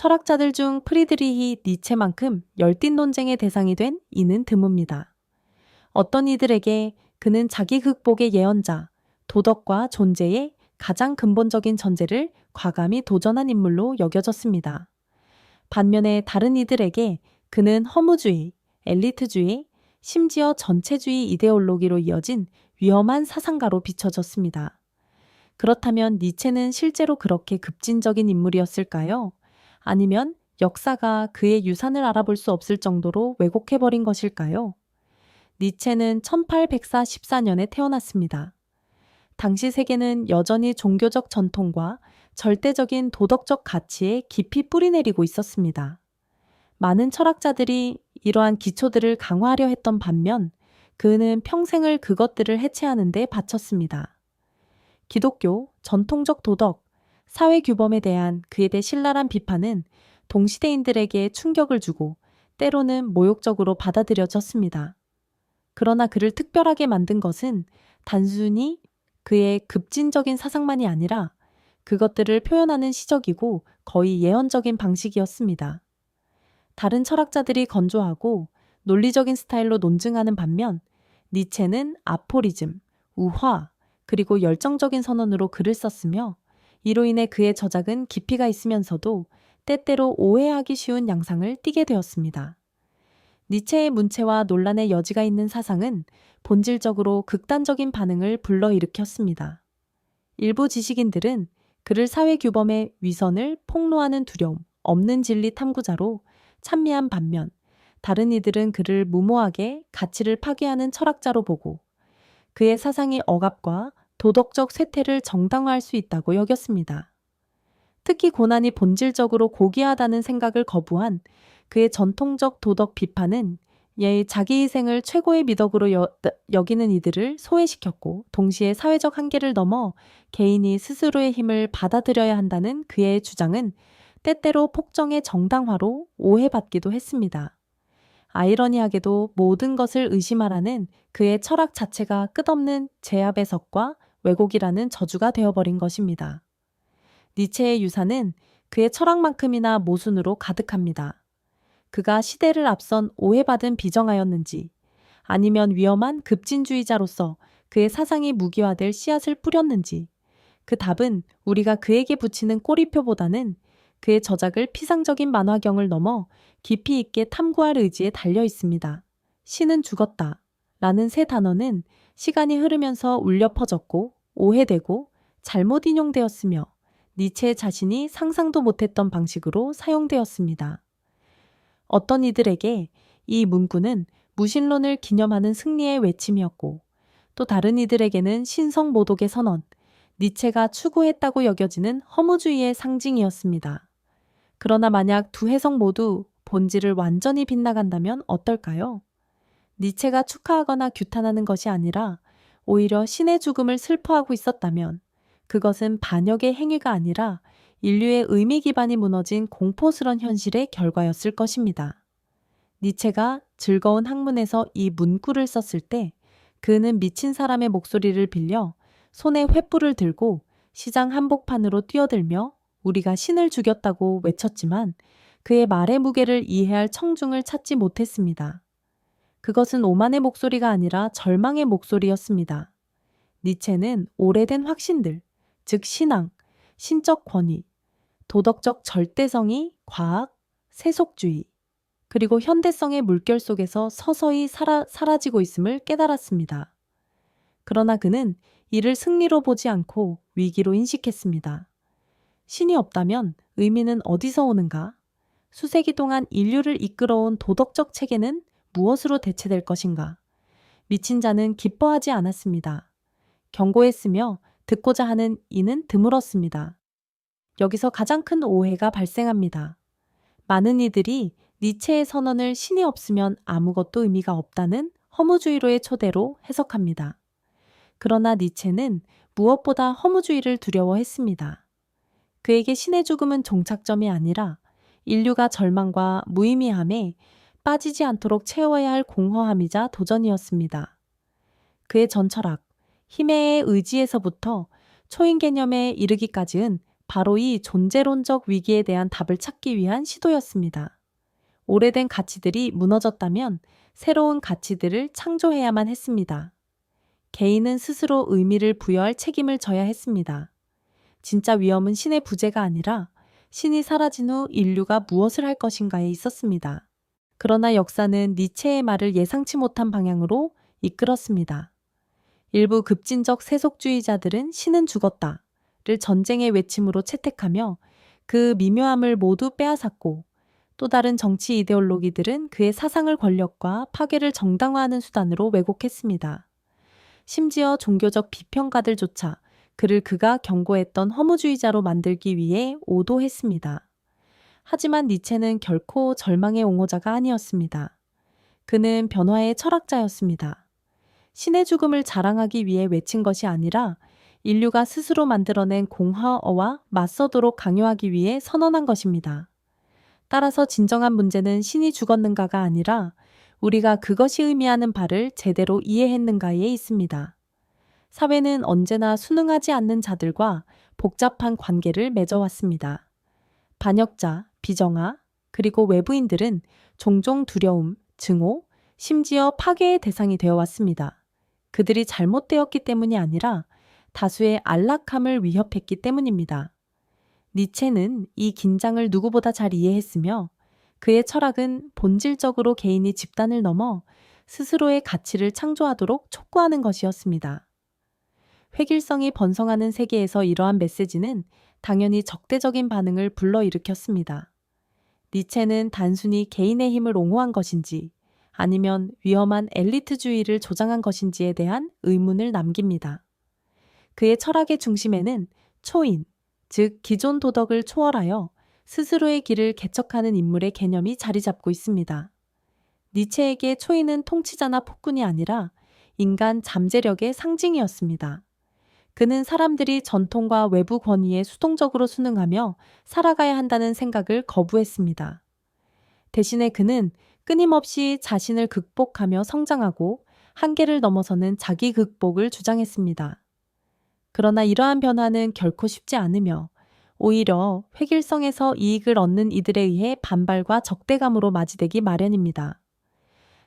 철학자들 중 프리드리히 니체만큼 열띤 논쟁의 대상이 된 이는 드뭅니다. 어떤 이들에게 그는 자기 극복의 예언자, 도덕과 존재의 가장 근본적인 전제를 과감히 도전한 인물로 여겨졌습니다. 반면에 다른 이들에게 그는 허무주의, 엘리트주의, 심지어 전체주의 이데올로기로 이어진 위험한 사상가로 비춰졌습니다. 그렇다면 니체는 실제로 그렇게 급진적인 인물이었을까요? 아니면 역사가 그의 유산을 알아볼 수 없을 정도로 왜곡해버린 것일까요? 니체는 1814년에 태어났습니다. 당시 세계는 여전히 종교적 전통과 절대적인 도덕적 가치에 깊이 뿌리내리고 있었습니다. 많은 철학자들이 이러한 기초들을 강화하려 했던 반면 그는 평생을 그것들을 해체하는 데 바쳤습니다. 기독교, 전통적 도덕, 사회 규범에 대한 그에 대해 신랄한 비판은 동시대인들에게 충격을 주고 때로는 모욕적으로 받아들여졌습니다. 그러나 그를 특별하게 만든 것은 단순히 그의 급진적인 사상만이 아니라 그것들을 표현하는 시적이고 거의 예언적인 방식이었습니다. 다른 철학자들이 건조하고 논리적인 스타일로 논증하는 반면 니체는 아포리즘, 우화, 그리고 열정적인 선언으로 글을 썼으며 이로 인해 그의 저작은 깊이가 있으면서도 때때로 오해하기 쉬운 양상을 띠게 되었습니다. 니체의 문체와 논란의 여지가 있는 사상은 본질적으로 극단적인 반응을 불러일으켰습니다. 일부 지식인들은 그를 사회 규범의 위선을 폭로하는 두려움, 없는 진리 탐구자로 찬미한 반면 다른 이들은 그를 무모하게 가치를 파괴하는 철학자로 보고 그의 사상이 억압과 도덕적 쇠퇴를 정당화할 수 있다고 여겼습니다. 특히 고난이 본질적으로 고귀하다는 생각을 거부한 그의 전통적 도덕 비판은 자기희생을 최고의 미덕으로 여기는 이들을 소외시켰고 동시에 사회적 한계를 넘어 개인이 스스로의 힘을 받아들여야 한다는 그의 주장은 때때로 폭정의 정당화로 오해받기도 했습니다. 아이러니하게도 모든 것을 의심하라는 그의 철학 자체가 끝없는 제압의석과 왜곡이라는 저주가 되어버린 것입니다. 니체의 유산은 그의 철학만큼이나 모순으로 가득합니다. 그가 시대를 앞선 오해받은 비정하였는지 아니면 위험한 급진주의자로서 그의 사상이 무기화될 씨앗을 뿌렸는지 그 답은 우리가 그에게 붙이는 꼬리표보다는 그의 저작을 피상적인 만화경을 넘어 깊이 있게 탐구할 의지에 달려 있습니다. 신은 죽었다 라는 새 단어는 시간이 흐르면서 울려 퍼졌고 오해되고 잘못 인용되었으며 니체 자신이 상상도 못했던 방식으로 사용되었습니다. 어떤 이들에게 이 문구는 무신론을 기념하는 승리의 외침이었고 또 다른 이들에게는 신성모독의 선언, 니체가 추구했다고 여겨지는 허무주의의 상징이었습니다. 그러나 만약 두 해석 모두 본질을 완전히 빗나간다면 어떨까요? 니체가 축하하거나 규탄하는 것이 아니라 오히려 신의 죽음을 슬퍼하고 있었다면 그것은 반역의 행위가 아니라 인류의 의미 기반이 무너진 공포스런 현실의 결과였을 것입니다. 니체가 즐거운 학문에서 이 문구를 썼을 때 그는 미친 사람의 목소리를 빌려 손에 횃불을 들고 시장 한복판으로 뛰어들며 우리가 신을 죽였다고 외쳤지만 그의 말의 무게를 이해할 청중을 찾지 못했습니다. 그것은 오만의 목소리가 아니라 절망의 목소리였습니다. 니체는 오래된 확신들, 즉 신앙, 신적 권위, 도덕적 절대성이 과학, 세속주의, 그리고 현대성의 물결 속에서 서서히 사라지고 있음을 깨달았습니다. 그러나 그는 이를 승리로 보지 않고 위기로 인식했습니다. 신이 없다면 의미는 어디서 오는가? 수세기 동안 인류를 이끌어온 도덕적 체계는 무엇으로 대체될 것인가? 미친 자는 기뻐하지 않았습니다. 경고했으며 듣고자 하는 이는 드물었습니다. 여기서 가장 큰 오해가 발생합니다. 많은 이들이 니체의 선언을 신이 없으면 아무것도 의미가 없다는 허무주의로의 초대로 해석합니다. 그러나 니체는 무엇보다 허무주의를 두려워했습니다. 그에게 신의 죽음은 종착점이 아니라 인류가 절망과 무의미함에 빠지지 않도록 채워야 할 공허함이자 도전이었습니다. 그의 전철학, 힘의 의지에서부터 초인 개념에 이르기까지는 바로 이 존재론적 위기에 대한 답을 찾기 위한 시도였습니다. 오래된 가치들이 무너졌다면 새로운 가치들을 창조해야만 했습니다. 개인은 스스로 의미를 부여할 책임을 져야 했습니다. 진짜 위험은 신의 부재가 아니라 신이 사라진 후 인류가 무엇을 할 것인가에 있었습니다. 그러나 역사는 니체의 말을 예상치 못한 방향으로 이끌었습니다. 일부 급진적 세속주의자들은 신은 죽었다를 전쟁의 외침으로 채택하며 그 미묘함을 모두 빼앗았고, 또 다른 정치 이데올로기들은 그의 사상을 권력과 파괴를 정당화하는 수단으로 왜곡했습니다. 심지어 종교적 비평가들조차 그를 그가 경고했던 허무주의자로 만들기 위해 오도했습니다. 하지만 니체는 결코 절망의 옹호자가 아니었습니다. 그는 변화의 철학자였습니다. 신의 죽음을 자랑하기 위해 외친 것이 아니라 인류가 스스로 만들어낸 공허와 맞서도록 강요하기 위해 선언한 것입니다. 따라서 진정한 문제는 신이 죽었는가가 아니라 우리가 그것이 의미하는 바를 제대로 이해했는가에 있습니다. 사회는 언제나 순응하지 않는 자들과 복잡한 관계를 맺어왔습니다. 반역자, 비정하, 그리고 외부인들은 종종 두려움, 증오, 심지어 파괴의 대상이 되어 왔습니다. 그들이 잘못되었기 때문이 아니라 다수의 안락함을 위협했기 때문입니다. 니체는 이 긴장을 누구보다 잘 이해했으며 그의 철학은 본질적으로 개인이 집단을 넘어 스스로의 가치를 창조하도록 촉구하는 것이었습니다. 획일성이 번성하는 세계에서 이러한 메시지는 당연히 적대적인 반응을 불러일으켰습니다. 니체는 단순히 개인의 힘을 옹호한 것인지 아니면 위험한 엘리트주의를 조장한 것인지에 대한 의문을 남깁니다. 그의 철학의 중심에는 초인, 즉 기존 도덕을 초월하여 스스로의 길을 개척하는 인물의 개념이 자리 잡고 있습니다. 니체에게 초인은 통치자나 폭군이 아니라 인간 잠재력의 상징이었습니다. 그는 사람들이 전통과 외부 권위에 수동적으로 순응하며 살아가야 한다는 생각을 거부했습니다. 대신에 그는 끊임없이 자신을 극복하며 성장하고 한계를 넘어서는 자기 극복을 주장했습니다. 그러나 이러한 변화는 결코 쉽지 않으며 오히려 획일성에서 이익을 얻는 이들에 의해 반발과 적대감으로 맞이되기 마련입니다.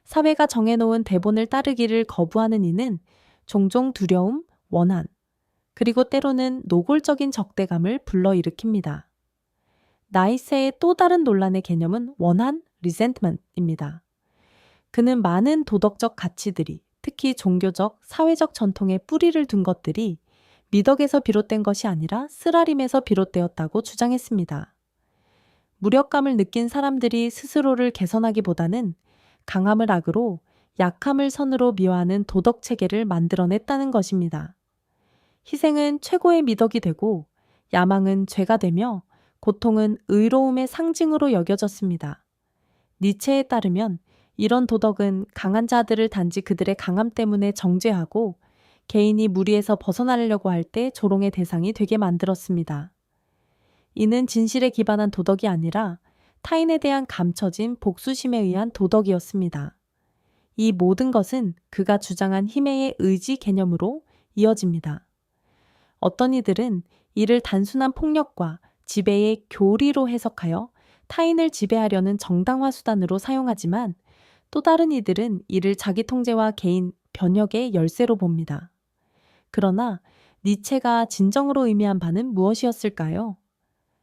사회가 정해놓은 대본을 따르기를 거부하는 이는 종종 두려움, 원한, 그리고 때로는 노골적인 적대감을 불러일으킵니다. 나이세의 또 다른 논란의 개념은 원한, resentment입니다. 그는 많은 도덕적 가치들이, 특히 종교적, 사회적 전통에 뿌리를 둔 것들이 미덕에서 비롯된 것이 아니라 쓰라림에서 비롯되었다고 주장했습니다. 무력감을 느낀 사람들이 스스로를 개선하기보다는 강함을 악으로, 약함을 선으로 미화하는 도덕 체계를 만들어냈다는 것입니다. 희생은 최고의 미덕이 되고 야망은 죄가 되며 고통은 의로움의 상징으로 여겨졌습니다. 니체에 따르면 이런 도덕은 강한 자들을 단지 그들의 강함 때문에 정죄하고 개인이 무리에서 벗어나려고 할 때 조롱의 대상이 되게 만들었습니다. 이는 진실에 기반한 도덕이 아니라 타인에 대한 감춰진 복수심에 의한 도덕이었습니다. 이 모든 것은 그가 주장한 힘의 의지 개념으로 이어집니다. 어떤 이들은 이를 단순한 폭력과 지배의 교리로 해석하여 타인을 지배하려는 정당화 수단으로 사용하지만 또 다른 이들은 이를 자기 통제와 개인 변혁의 열쇠로 봅니다. 그러나 니체가 진정으로 의미한 바는 무엇이었을까요?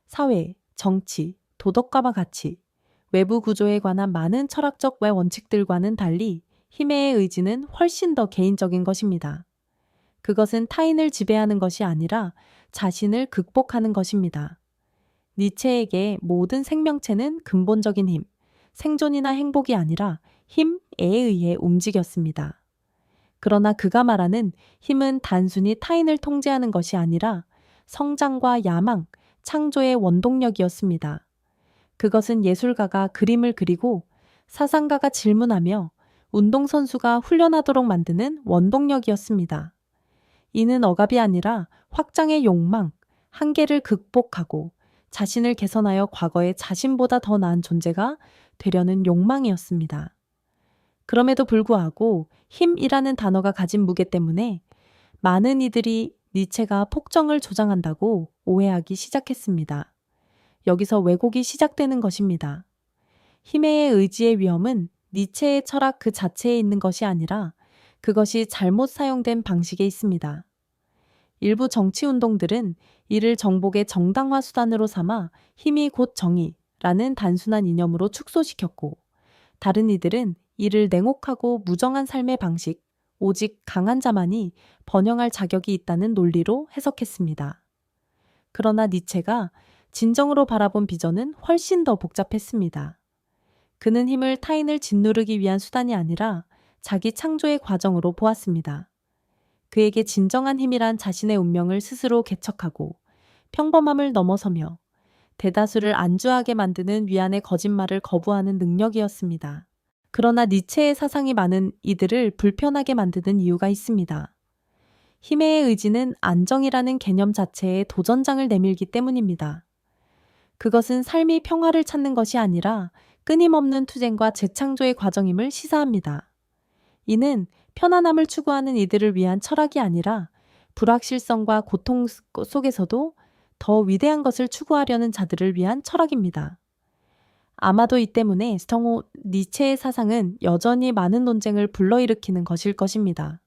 사회, 정치, 도덕과 가치, 외부 구조에 관한 많은 철학적 원칙들과는 달리 힘의 의지는 훨씬 더 개인적인 것입니다. 그것은 타인을 지배하는 것이 아니라 자신을 극복하는 것입니다. 니체에게 모든 생명체는 근본적인 힘, 생존이나 행복이 아니라 힘에 의해 움직였습니다. 그러나 그가 말하는 힘은 단순히 타인을 통제하는 것이 아니라 성장과 야망, 창조의 원동력이었습니다. 그것은 예술가가 그림을 그리고 사상가가 질문하며 운동선수가 훈련하도록 만드는 원동력이었습니다. 이는 억압이 아니라 확장의 욕망, 한계를 극복하고 자신을 개선하여 과거의 자신보다 더 나은 존재가 되려는 욕망이었습니다. 그럼에도 불구하고 힘이라는 단어가 가진 무게 때문에 많은 이들이 니체가 폭정을 조장한다고 오해하기 시작했습니다. 여기서 왜곡이 시작되는 것입니다. 힘의 의지의 위험은 니체의 철학 그 자체에 있는 것이 아니라 그것이 잘못 사용된 방식에 있습니다. 일부 정치 운동들은 이를 정복의 정당화 수단으로 삼아 힘이 곧 정의라는 단순한 이념으로 축소시켰고, 다른 이들은 이를 냉혹하고 무정한 삶의 방식, 오직 강한 자만이 번영할 자격이 있다는 논리로 해석했습니다. 그러나 니체가 진정으로 바라본 비전은 훨씬 더 복잡했습니다. 그는 힘을 타인을 짓누르기 위한 수단이 아니라 자기 창조의 과정으로 보았습니다. 그에게 진정한 힘이란 자신의 운명을 스스로 개척하고 평범함을 넘어서며 대다수를 안주하게 만드는 위안의 거짓말을 거부하는 능력이었습니다. 그러나 니체의 사상이 많은 이들을 불편하게 만드는 이유가 있습니다. 힘의 의지는 안정이라는 개념 자체에 도전장을 내밀기 때문입니다. 그것은 삶이 평화를 찾는 것이 아니라 끊임없는 투쟁과 재창조의 과정임을 시사합니다. 이는 편안함을 추구하는 이들을 위한 철학이 아니라 불확실성과 고통 속에서도 더 위대한 것을 추구하려는 자들을 위한 철학입니다. 아마도 이 때문에 스텅호 니체의 사상은 여전히 많은 논쟁을 불러일으키는 것일 것입니다.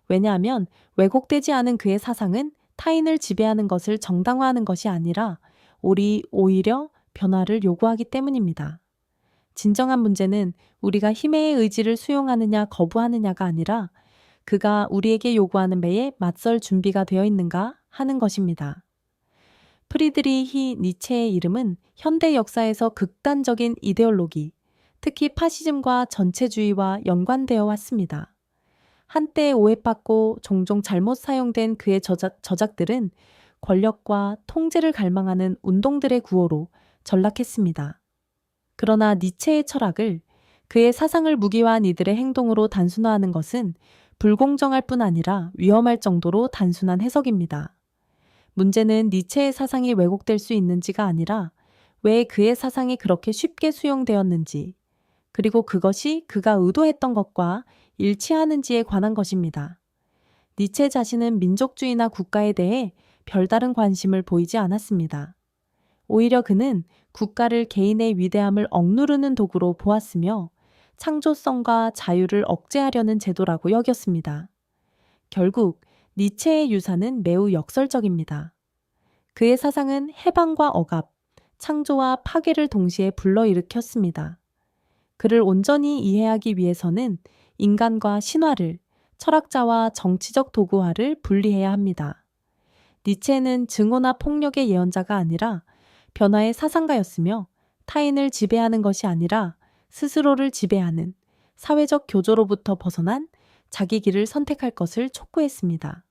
왜냐하면 왜곡되지 않은 그의 사상은 타인을 지배하는 것을 정당화하는 것이 아니라 오히려 변화를 요구하기 때문입니다. 진정한 문제는 우리가 힘의 의지를 수용하느냐 거부하느냐가 아니라 그가 우리에게 요구하는 배에 맞설 준비가 되어 있는가 하는 것입니다. 프리드리히 니체의 이름은 현대 역사에서 극단적인 이데올로기, 특히 파시즘과 전체주의와 연관되어 왔습니다. 한때 오해받고 종종 잘못 사용된 그의 저작들은 권력과 통제를 갈망하는 운동들의 구호로 전락했습니다. 그러나 니체의 철학을, 그의 사상을 무기화한 이들의 행동으로 단순화하는 것은 불공정할 뿐 아니라 위험할 정도로 단순한 해석입니다. 문제는 니체의 사상이 왜곡될 수 있는지가 아니라 왜 그의 사상이 그렇게 쉽게 수용되었는지, 그리고 그것이 그가 의도했던 것과 일치하는지에 관한 것입니다. 니체 자신은 민족주의나 국가에 대해 별다른 관심을 보이지 않았습니다. 오히려 그는 국가를 개인의 위대함을 억누르는 도구로 보았으며 창조성과 자유를 억제하려는 제도라고 여겼습니다. 결국 니체의 유산은 매우 역설적입니다. 그의 사상은 해방과 억압, 창조와 파괴를 동시에 불러일으켰습니다. 그를 온전히 이해하기 위해서는 인간과 신화를, 철학자와 정치적 도구화를 분리해야 합니다. 니체는 증오나 폭력의 예언자가 아니라 변화의 사상가였으며 타인을 지배하는 것이 아니라 스스로를 지배하는 사회적 교조로부터 벗어난 자기 길을 선택할 것을 촉구했습니다.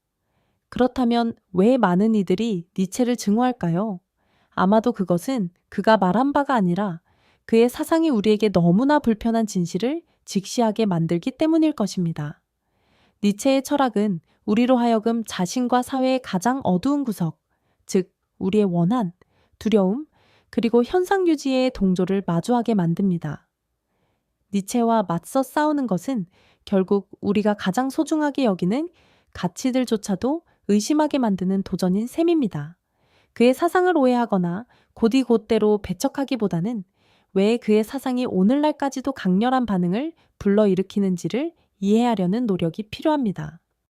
그렇다면 왜 많은 이들이 니체를 증오할까요? 아마도 그것은 그가 말한 바가 아니라 그의 사상이 우리에게 너무나 불편한 진실을 직시하게 만들기 때문일 것입니다. 니체의 철학은 우리로 하여금 자신과 사회의 가장 어두운 구석, 즉 우리의 원한, 두려움, 그리고 현상 유지의 동조를 마주하게 만듭니다. 니체와 맞서 싸우는 것은 결국 우리가 가장 소중하게 여기는 가치들조차도 의심하게 만드는 도전인 셈입니다. 그의 사상을 오해하거나 곧이곧대로 배척하기보다는 왜 그의 사상이 오늘날까지도 강렬한 반응을 불러일으키는지를 이해하려는 노력이 필요합니다.